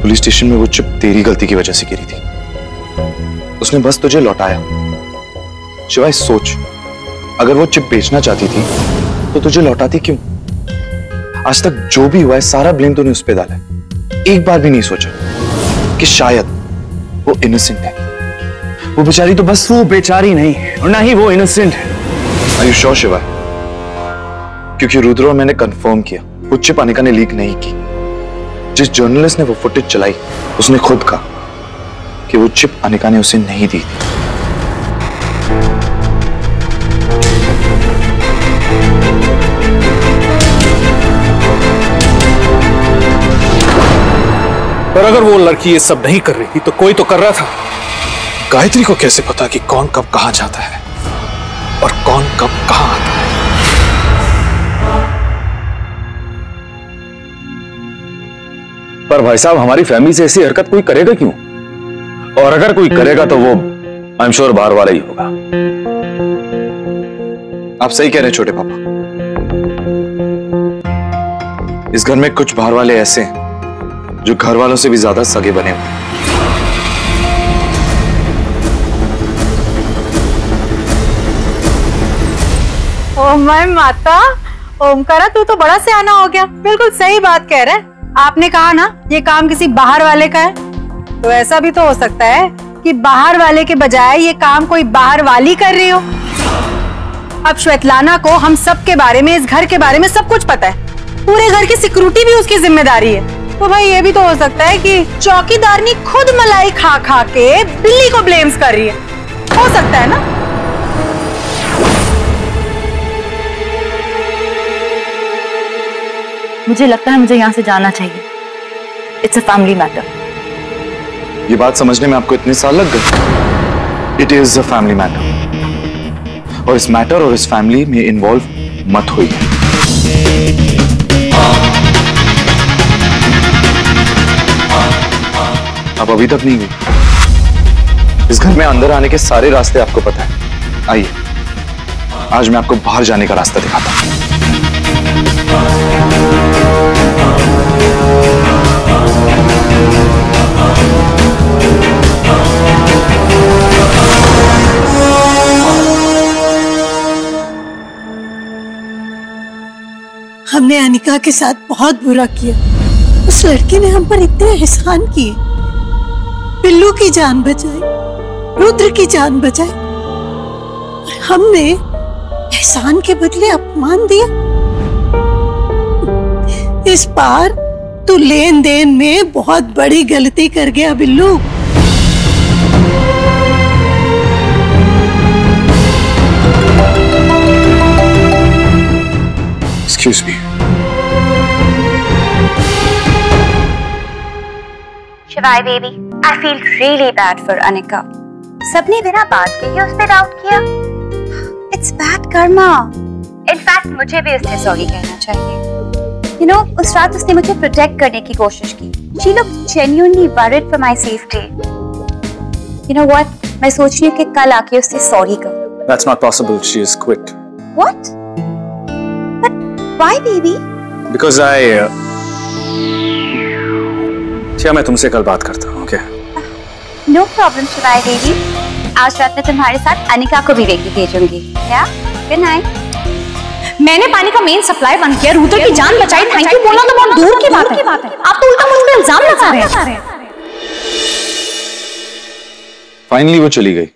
Police station में वो chip तेरी गलती की वजह से गिरी थी। उसने बस तुझे लौटाया। शिवाय सोच, अगर वो चिप बेचना चाहती थी तो तुझे लौटाती क्यों? आज तक जो भी हुआ है सारा ब्लेम तूने उस पर डाला है। एक बार भी नहीं सोचा कि शायद वो इनोसेंट है। वो बेचारी तो बस वो बेचारी नहीं और ना ही वो इनोसेंट है। Are you sure, Shiva? क्योंकि रुद्र और मैंने कंफर्म किया वो चिप अनिका ने लीक नहीं की। जिस जर्नलिस्ट ने वो फुटेज चलाई उसने खुद कहा कि वो चिप अनिका ने उसे नहीं दी थी। पर अगर वो लड़की ये सब नहीं कर रही थी तो कोई तो कर रहा था। गायत्री को कैसे पता कि कौन कब कहां जाता है और कौन कब कहां आता है? पर भाई साहब, हमारी फैमिली से ऐसी हरकत कोई करेगा क्यों? और अगर कोई करेगा तो वो आई एम श्योर बाहर वाला ही होगा। आप सही कह रहे हैं छोटे पापा। इस घर में कुछ बाहर वाले ऐसे हैं जो घर वालों से भी ज्यादा सगे बने हुए हैं। ओह माय माता, ओमकारा तू तो बड़ा सियाना हो गया। बिल्कुल सही बात कह रहे हैं। आपने कहा ना ये काम किसी बाहर वाले का है, तो ऐसा भी तो हो सकता है कि बाहर वाले के बजाय ये काम कोई बाहर वाली कर रही हो। अब श्वेतलाना को हम सब के बारे में, इस घर के बारे में सब कुछ पता है। पूरे घर की सिक्योरिटी भी उसकी जिम्मेदारी है। तो भाई ये भी तो हो सकता है कि चौकीदारनी खुद मलाई खा खा के बिल्ली को ब्लेम्स कर रही है। हो सकता है ना? मुझे लगता है मुझे यहाँ से जाना चाहिए। It's a family matter. ये बात समझने में आपको इतने साल लग गए? It is a family matter, और इस मैटर और इस फैमिली में इन्वॉल्व मत हुई। आप अभी तक नहीं हुई। इस घर में अंदर आने के सारे रास्ते आपको पता है। आइए, आज मैं आपको बाहर जाने का रास्ता दिखाता हूं। हमने अनिका के साथ बहुत बुरा किया। उस लड़की ने हम पर इतने एहसान किए, बिल्लू की जान बचाई, रुद्र की जान बचाई, और हमने एहसान के बदले अपमान दिया। इस बार तू लेन देन में बहुत बड़ी गलती कर गया बिल्लू। Excuse me. शिवाय baby, I feel really bad for Anika. सबने बिना बात के ही उस पे डाउट किया। It's bad karma. In fact, मुझे भी उससे सॉरी कहना चाहिए। You know, उस रात उसने मुझे प्रोटेक्ट करने की कोशिश की। She looked genuinely worried for my safety. You know what? मैं सोच रही हूँ कि कल आके उससे सॉरी कहूँ। That's not possible. She is quit. What? Why, baby? Because क्या मैं तुमसे कल बात करता हूँ, क्या? No problem, शिवाय बेबी। आज रात में तुम्हारे साथ अनिका को भी लेके भेजूंगी। क्या? Good night. मैंने पानी का मेन सप्लाई बंद किया, रुद्र की जान बचाई, थैंक यू बोलना तो बहुत दूर की बात है। आप तो उल्टा मुझ पे इल्जाम लगा रहे हैं। फाइनली वो चली गई।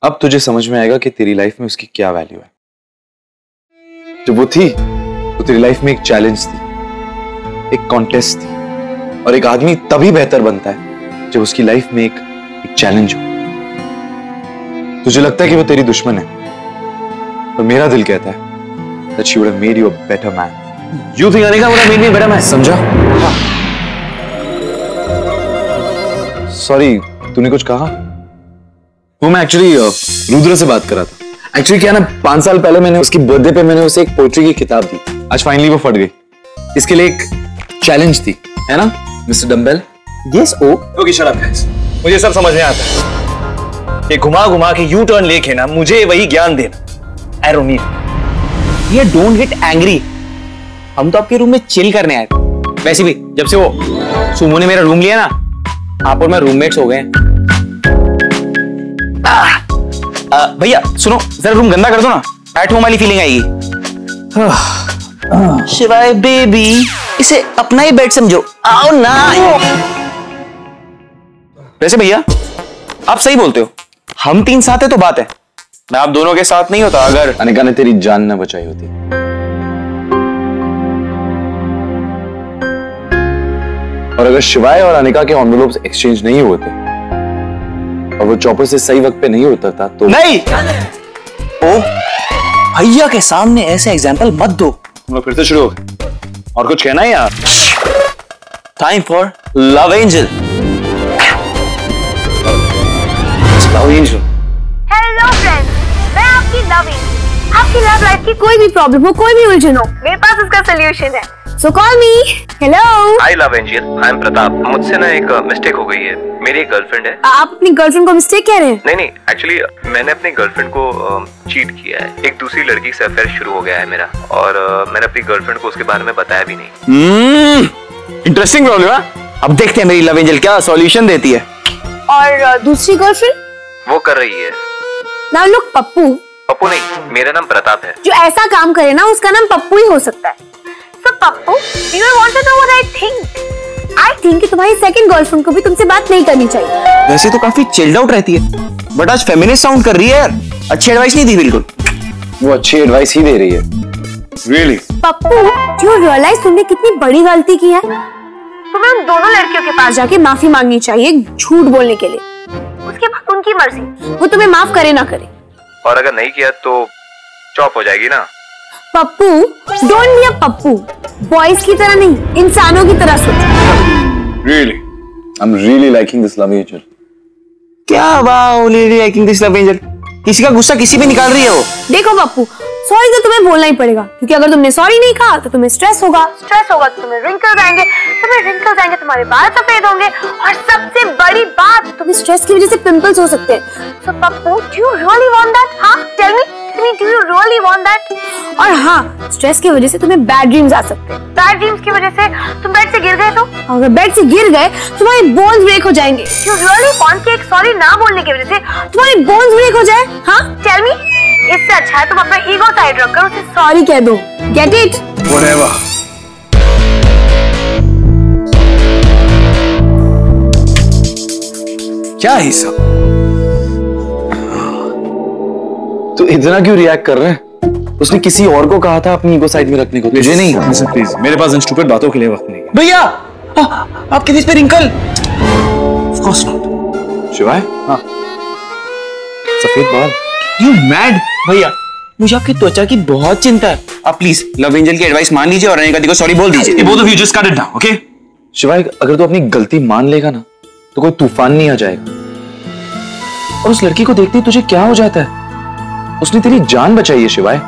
अब तुझे समझ में आएगा कि तेरी लाइफ में उसकी क्या वैल्यू है। जब वो थी तो तेरी लाइफ में एक चैलेंज थी, एक कॉन्टेस्ट थी, और एक आदमी तभी बेहतर बनता है जब उसकी लाइफ में एक चैलेंज हो। तुझे लगता है कि वो तेरी दुश्मन है, पर मेरा दिल कहता है that she would have made you a better man. You think Anika would have made me a better man? समझा? सॉरी, तूने कुछ कहा? वो मैं एक्चुअली रुद्र से बात कर रहा था। एक्चुअली क्या ना, 5 साल पहले मैंने उसकी बर्थडे पे मैंने उसे एक पोएट्री की किताब दी। आज फाइनली वो फट गई। इसके लिए एक चैलेंज थी, है ना mister dumbbell? Yes, okay, shut up guys. मुझे सब समझ में आता है। ये घुमा घुमा के यू टर्न लेके ना मुझे वही ज्ञान देना। I don't need. ये don't get angry. हम तो आपके रूम में चिल करने आए थे। वैसे भी जब से वो सुमो ने मेरा रूम लिया ना, आप और मैं रूममेट्स हो गए हैं। भैया सुनो, जरा रूम गंदा कर दो ना, एट होम वाली फीलिंग आएगी। शिवाय बेबी, इसे अपना ही बेड समझो, आओ ना। वैसे भैया आप सही बोलते हो, हम तीन साथ है तो बात है, मैं आप दोनों के साथ नहीं होता अगर अनिका ने तेरी जान न बचाई होती। और अगर शिवाय और अनिका के एनवेलप्स एक्सचेंज नहीं होते और वो चॉपर से सही वक्त पे नहीं उतरता तो नहीं। ओ भैया के सामने ऐसे एग्जाम्पल मत दो। तुम लोग फिर से शुरू हो गए, और कुछ कहना है यार? Time for love angel. Love angel. Hello friends, मैं आपकी लव एंजल। आपकी लव लाइफ की कोई भी प्रॉब्लम हो, कोई भी उलझन हो, मेरे पास उसका सलूशन है। So call me. Hello. Hi love angel, I am Pratap. मुझसे ना एक मिस्टेक हो गई है। मेरी एक गर्लफ्रेंड है। आप अपनी गर्लफ्रेंड को मिस्टेक कह रहे हैं? नहीं, एक्चुअली मैंने अपनी गर्लफ्रेंड को चीट किया है। एक दूसरी लड़की से अफेयर शुरू हो गया है मेरा, और मैंने अपनी गर्लफ्रेंड को उसके बारे में बताया भी नहीं। इंटरेस्टिंग प्रॉब्लम है। अब देखते हैं मेरी लव एंजल क्या सॉल्यूशन देती है। और दूसरी गर्लफ्रेंड? वो कर रही है। Now look Pappu. पप्पू नहीं, मेरा नाम प्रताप है। जो ऐसा काम करे ना उसका नाम पप्पू ही हो सकता है। So Pappu, do you want to know what I think? I think कि तुम्हारी सेकंड गर्लफ्रेंड को भी तुमसे बात नहीं करनी चाहिए। वैसे तो काफी चिल्ड आउट रहती है, बट आज फेमिनिस्ट साउंड कर रही है यार। अच्छी एडवाइस नहीं दी बिल्कुल। वो अच्छी एडवाइस ही दे रही है। Really? Pappu, do you realize तुमने कितनी बड़ी गलती की है? तुम्हें उन दोनों लड़कियों के पास जाके माफी मांगनी चाहिए झूठ बोलने के लिए। उसके बाद उनकी मर्जी, वो तुम्हें माफ करे ना करे। और अगर नहीं किया तो चॉप हो जाएगी ना। Pappu, don't be a Pappu. Boys की तरह नहीं, इंसानों की तरह सोचो। Really? I'm really liking this love angel. क्या wow, lady liking this love angel. किसी का गुस्सा किसी पे निकाल रही है वो। देखो पप्पू, सॉरी तो तुम्हें बोलना ही पड़ेगा, क्योंकि अगर तुमने सॉरी नहीं कहा तो तुम्हें स्ट्रेस होगा तो तुम्हें रिंकल्स आएंगे, तुम्हारे बाल सफेद होंगे, और सबसे बड़ी बात, तुम्हें स्ट्रेस की वजह से पिंपल्स हो सकते हैं। So Pappu, do you really want that? हाँ, tell me, do you really want that? और हाँ, स्ट्रेस की वजह से तुम्हें बैड ड्रीम्स आ सकते हैं। बैड ड्रीम्स की वजह से तुम बेड से गिर गए तो? अगर बेड से गिर गए तुम्हारे बोन्स ब्रेक हो जाएंगे। यू रियली वांट कि एक सॉरी ना बोलने की वजह से तुम्हारे बोन्स ब्रेक हो जाए? हाँ, टेल मी। इससे अच्छा है तुम अपना ईगो साइड रखकर उसे सॉरी कह दो। Get it? Whatever. क्या ही सब? तो इतना क्यों रिएक्ट कर रहे हैं? उसने किसी और को कहा था अपनी ईगो साइड में रखने को, तुझे नहीं? प्लीज, मेरे पास इन स्टूपिड बातों के लिए वक्त नहीं है। भैया आपके फेस पे रिंकल। Of course not. शिवाय? हाँ। सफेद बाल। You mad? भैया मुझे आपकी त्वचा की बहुत चिंता है, आप प्लीज लव एंजल की एडवाइस मान लीजिए और अनिका दी को सॉरी बोल दीजिए। Both of you just cut it down, okay? शिवाय, अगर तू अपनी गलती मान लेगा ना तो कोई तूफान नहीं आ जाएगा। और उस लड़की को देखते ही तुझे क्या हो जाता है? उसने तेरी जान बचाई है शिवाय,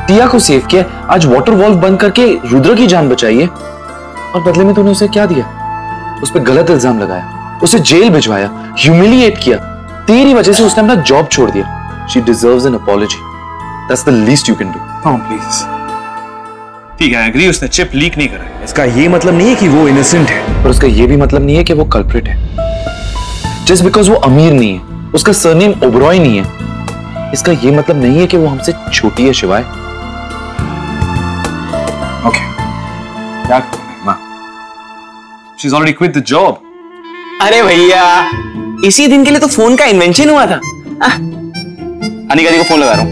टिया को सेव किया, आज वाटर वॉल्व बंद करके रुद्र की जान बचाई है, और बदले में तूने उसे क्या दिया? उस पर गलत इल्जाम लगाया, उसे जेल भिजवाया, ह्यूमिलिएट किया। तेरी वजह से उसने अपना जॉब छोड़ दिया। She deserves an apology. That's the least you can do. Oh, please. ठीक है, एग्री, उसने चिप लीक नहीं करा है। इसका ये मतलब नहीं है कि वो इनोसेंट है। पर उसका ये भी मतलब नहीं है कि वो कल्प्रिट है। Just because वो अमीर नहीं है, उसका सरनेम ओबरॉय नहीं है, इसका ये मतलब नहीं है कि वो हमसे छोटी है शिवाय। Okay. क्या करूं मैं? She's already quit the job. अरे भैया, इसी दिन के लिए तो फोन का इन्वेंशन हुआ था। अनिका दी को फोन लगा रहा हूं।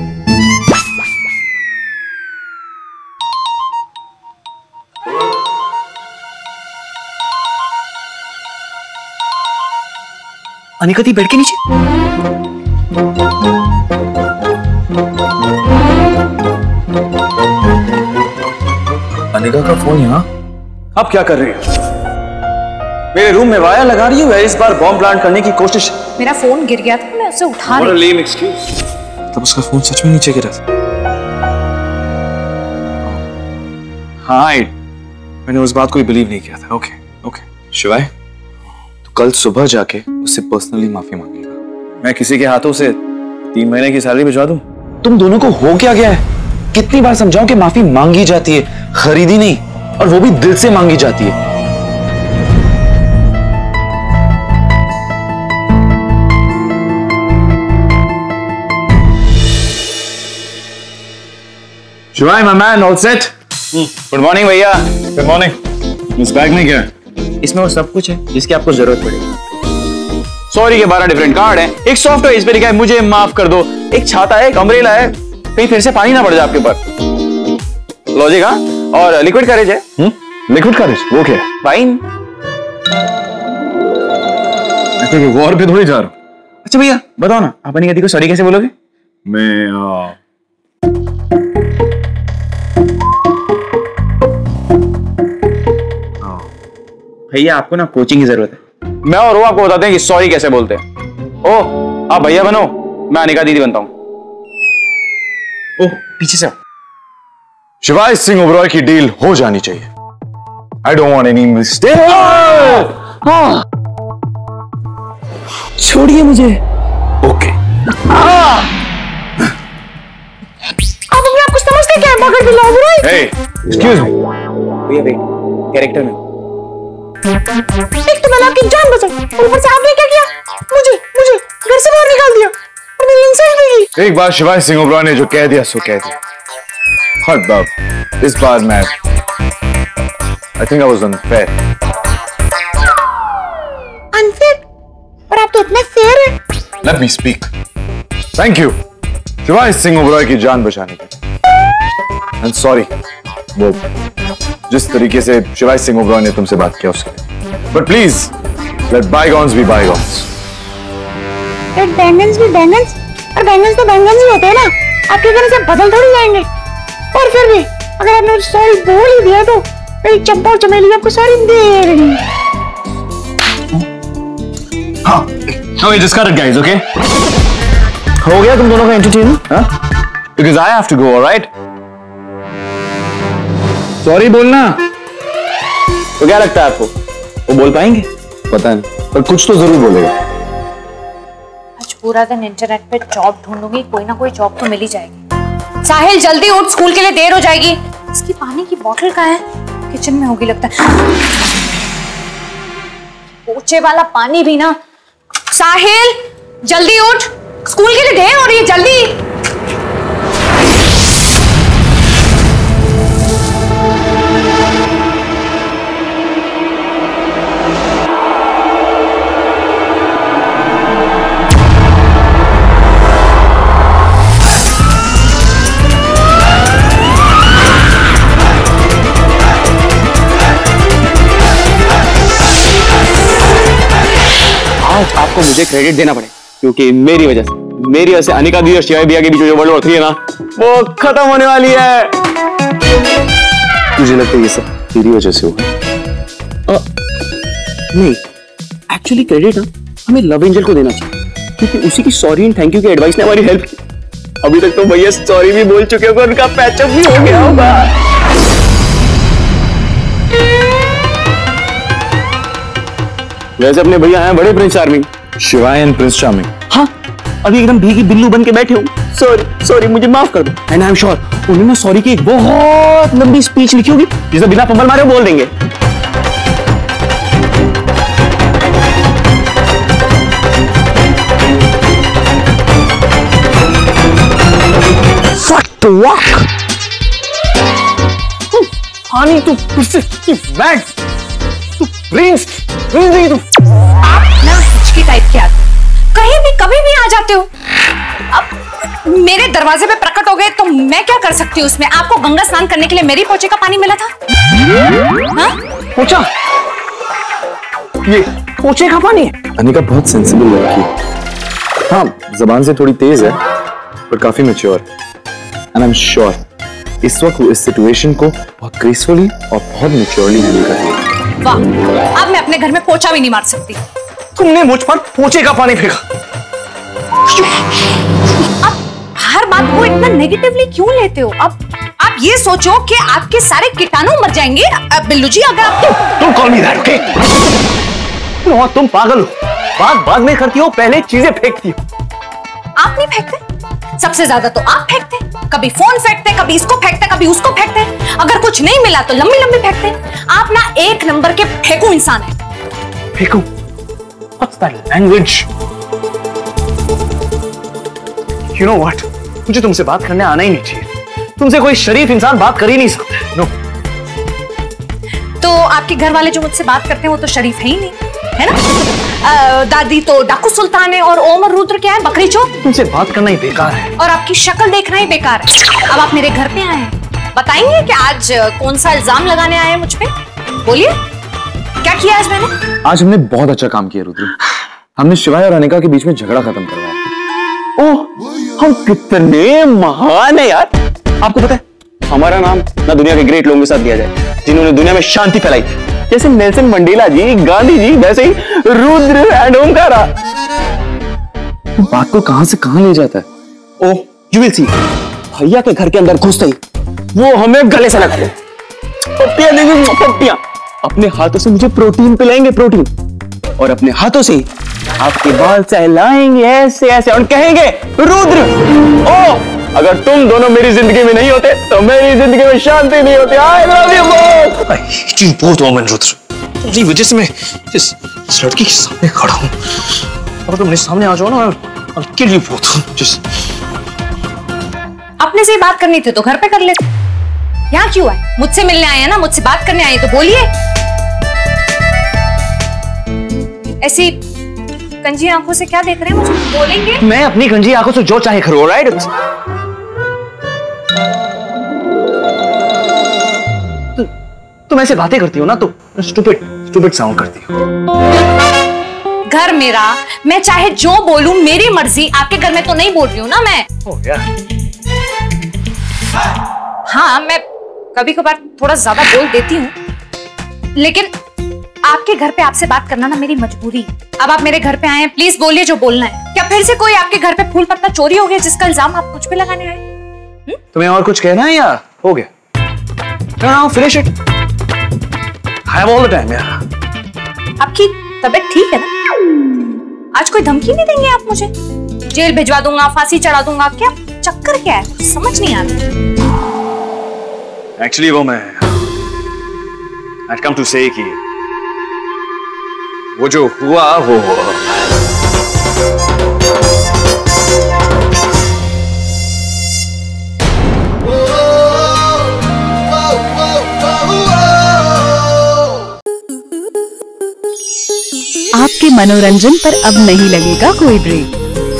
अनिका दी बेड के नीचे। अनिका का फोन यहाँ? अब क्या कर रही है? मेरे रूम में वायर लगा रही है, इस बार बॉम्ब प्लांट करने की कोशिश। मेरा फोन गिर गया था, मैं उसे उठा What a रही lame excuse. तब उसका फोन सच में नीचे गिरा था। हाँ, मैंने उस बात को बिलीव नहीं किया था। Okay okay. शिवाय, तो कल सुबह जाके उससे पर्सनली माफी मांगेगा। मैं किसी के हाथों से 3 महीने की सैलरी भिजवा दूं? तुम दोनों को हो क्या गया है? कितनी बार समझाऊं कि माफी मांगी जाती है, खरीदी नहीं। और वो भी दिल से मांगी जाती है। Shivaay my man, all set? Good morning भैया। Good morning. इस बैग में क्या है? इसमें वो सब कुछ है जिसकी आपको जरूरत पड़ेगी। सॉरी के 12 डिफरेंट कार्ड हैं, एक सॉफ्टवेयर इस पे लिखा है मुझे माफ कर दो, एक छाता है, एक अम्ब्रेला है, कहीं फिर से पानी ना पड़ जाए आपके ऊपर। लॉजिक, हाँ? और लिक्विड करेज है। Liquid courage? वो क्या है? फाइन। ऐसे वॉर पे थोड़ी जा रहा हूं। अच्छा भैया बताओ ना, आप अपनी गति को सॉरी कैसे बोलोगे? मैं भैया आपको ना कोचिंग की जरूरत है। मैं और वो आपको बताते हैं कि सॉरी कैसे बोलते हैं। ओह आप भैया बनो, मैं अनिका दीदी बनता हूं। ओह पीछे से। शिवाय सिंह ओबरॉय की डील हो जानी चाहिए। I don't want any mistake. छोड़िए मुझे। ओके। अब अपने आप कुछ समझते क्या है? मगर भी ओबरॉय। हे एक्सक्यूज मी। भैया वेट, कैरेक्टर में। एक तो मैंने आपकी जान बचाई और ऊपर से आपने क्या किया? मुझे घर से बाहर निकाल दिया और मेरी इंसल्ट भी की। एक बार शिवाय सिंह ओबरॉय ने जो कह दिया सो कह दिया। हद बाब, इस बार मैं I think I was unfair. Unfair? और आप तो इतने फेयर हैं। Let me speak. Thank you शिवाय सिंह ओबरॉय की जान बचाने के लिए। एंड सॉरी वो जिस तरीके से शिवाय सिंह ओबरॉय ने तुमसे बात किया उसके लिए। But please let bygones be bygones. Let बैंगन्स भी बैंगन्स, और बैंगन्स तो बैंगन्स ही होते हैं ना। आपके कहने से बदल थोड़ी जाएंगे। और फिर भी अगर आपने मुझे सॉरी बोल ही दिया तो मेरी चंपा और चमेली आपको सॉरी दे रही है। हाँ, okay, just cut it guys, okay? हो गया तुम दोनों का एंटरटेन? हाँ? Because I have to go, alright? Sorry बोलना तो क्या लगता है आपको वो बोल पाएंगे? पता नहीं, पर कुछ तो जरूर बोलेगा। आज पूरा दिन इंटरनेट पे जॉब ढूंढूंगी, कोई ना कोई जॉब तो मिल ही जाएगी। साहिल जल्दी उठ, स्कूल के लिए देर हो जाएगी। इसकी पानी की बोतल कहाँ है? किचन में होगी लगता है। पोछे वाला पानी भी ना। साहिल जल्दी उठ, स्कूल के लिए देर हो रही है, जल्दी। आपको मुझे क्रेडिट देना पड़े क्योंकि मेरी वजह से अनिका दी और शिवाय भैया के बीच में वर्ल्ड वॉर 3 है ना, वो खत्म होने वाली है। मुझे लगता है ये सब तेरी वजह से हुआ। नहीं, एक्चुअली क्रेडिट ना हमें लव एंजल को देना चाहिए क्योंकि उसी की सॉरी एंड थैंक यू की एडवाइस ने हमारी हेल्प की। अभी तक तो भैया सॉरी भी बोल चुके होंगे, उनका पैचअप भी हो गया होगा। वैसे अपने भैया हैं बड़े प्रिंस चार्मिंग, शिवाय एंड प्रिंस चार्मिंग। हाँ अभी एकदम भीगी बिल्लू बन के बैठे हो। सॉरी मुझे माफ कर दो। एंड आई एम श्योर उन्होंने सॉरी की एक बहुत लंबी स्पीच लिखी होगी जिसे बिना फंबल मारे बोल देंगे। पानी तो फिर से बैग तू प्रिंस नहीं तू। आप ना हिचकी टाइप के आते हो, कहीं भी कभी भी आ जाते हो। अब मेरे दरवाजे पे प्रकट हो गए तो मैं क्या कर सकती हूँ उसमें? आपको गंगा स्नान करने के लिए मेरी पोछे का पानी मिला था। हाँ? पोछा? ये पोछे का पानी? अनिका बहुत सेंसिबल लड़की है। हाँ जबान से थोड़ी तेज है पर काफी mature. And I am sure इस वक्त वो इस सिचुएशन को बहुत ग्रेसफुली और बहुत मैच्योरली हैंडल कर रही है। वाह, अब मैं अपने घर में पोछा भी नहीं मार सकती। तुमने मुझ पर पोछे का पानी फेंका। अब हर बात को इतना नेगेटिवली क्यों लेते हो? अब आप ये सोचो कि आपके सारे कीटाणु मर जाएंगे। बिल्लू जी अगर आप तुम कॉल मी दैट, ओके? तुम पागल हो, बात में करती हो, पहले चीजें फेंकती हो। आप नहीं फेंकते, सबसे ज्यादा तो आप फेंकते। कभी फोन फेंकते, कभी इसको फेंकते, कभी उसको फेंकते। अगर कुछ नहीं मिला तो लंबी लंबी फेंकते। आप ना एक नंबर के फेंकू इंसान है। फेंकू? What's that language? You know what? मुझे तुमसे बात करने आना ही नहीं चाहिए। तुमसे कोई शरीफ इंसान बात कर ही नहीं सकता। No. तो आपके घर वाले जो मुझसे बात करते हैं वो तो शरीफ है ही नहीं, है ना? दादी तो डाकू सुल्तान है और ओम और रुद्र क्या है, बकरी चोर। तुमसे बात करना ही बेकार है। और आपकी शक्ल देखना ही बेकार है। अब आप मेरे घर पे आए हैं, बताएंगे कि आज कौन सा इल्जाम लगाने आए हैं मुझ पे? बोलिए, क्या किया आज मैंने? आज हमने बहुत अच्छा काम किया रुद्र। हमने शिवाय और अनिका के बीच में झगड़ा खत्म करवाया। ओह, हम कितने महान है यार। आपको पता है हमारा नाम ना दुनिया के ग्रेट लोगों के साथ दिया जाए जिन्होंने दुनिया में शांति फैलाई, जैसे नेल्सन मंडेला जी, गांधी जी, वैसे ही रुद्र एंड ओमकारा। बात को कहां से कहां ले जाता है। ओह, यू विल सी। भैया के घर के अंदर घुसते ही वो हमें गले से लगाते। पप्पियां देंगे, पप्पियां अपने हाथों से मुझे प्रोटीन पिलाएंगे, प्रोटीन, और अपने हाथों से आपके बाल सहलाएंगे ऐसे ऐसे और कहेंगे रुद्र, ओ अगर तुम दोनों मेरी जिंदगी में नहीं होते तो मेरी जिंदगी में शांति नहीं होती। I love you both. I hate you both, ohm and Rudra. तुम्हारी वजह से मैं इस लड़की के सामने खड़ा हूँ। और तुम मेरे सामने आ जाओ ना, I'll kill you both. Just अपने से ही बात करनी थी तो घर पे कर लेते। यहाँ क्यों आए? मुझसे मिलने आए हैं ना, मुझसे बात करने आए तो बोलिए। ऐसी गंजी आंखों से क्या देख रहे हैं मुझे? बोलेंगे? मैं अपनी गंजी आंखों से जो चाहे करूँ, राइट? तुम ऐसे बातें करती हो ना तो स्टूपिड साउंड करती हो। घर मेरा, मैं चाहे जो बोलूं मेरी मर्जी। आपके घर में तो नहीं बोल रही हूं ना मैं। हाँ, मैं कभी कभार थोड़ा ज्यादा बोल देती हूँ, लेकिन आपके घर पे आपसे बात करना ना मेरी मजबूरी है। अब आप मेरे घर पे आए हैं, प्लीज बोलिए जो बोलना है। क्या फिर से कोई आपके घर पे फूल पत्ता चोरी हो गया जिसका इल्जाम आप मुझ पे लगाने आए? तुम्हें और कुछ कहना है या हो गया? No, finish it. I have all the time, यार। आपकी तबीयत ठीक है ना? आज कोई धमकी नहीं देंगे आप मुझे? जेल भिजवा दूंगा, फांसी चढ़ा दूंगा, क्या चक्कर क्या है? समझ नहीं आ रहा। Actually वो मैं I'd come to say कि वो जो हुआ वो आपके मनोरंजन पर अब नहीं लगेगा कोई ब्रेक।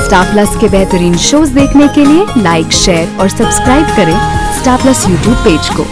स्टार प्लस के बेहतरीन शोज देखने के लिए लाइक, शेयर और सब्सक्राइब करें स्टार प्लस यूट्यूब पेज को।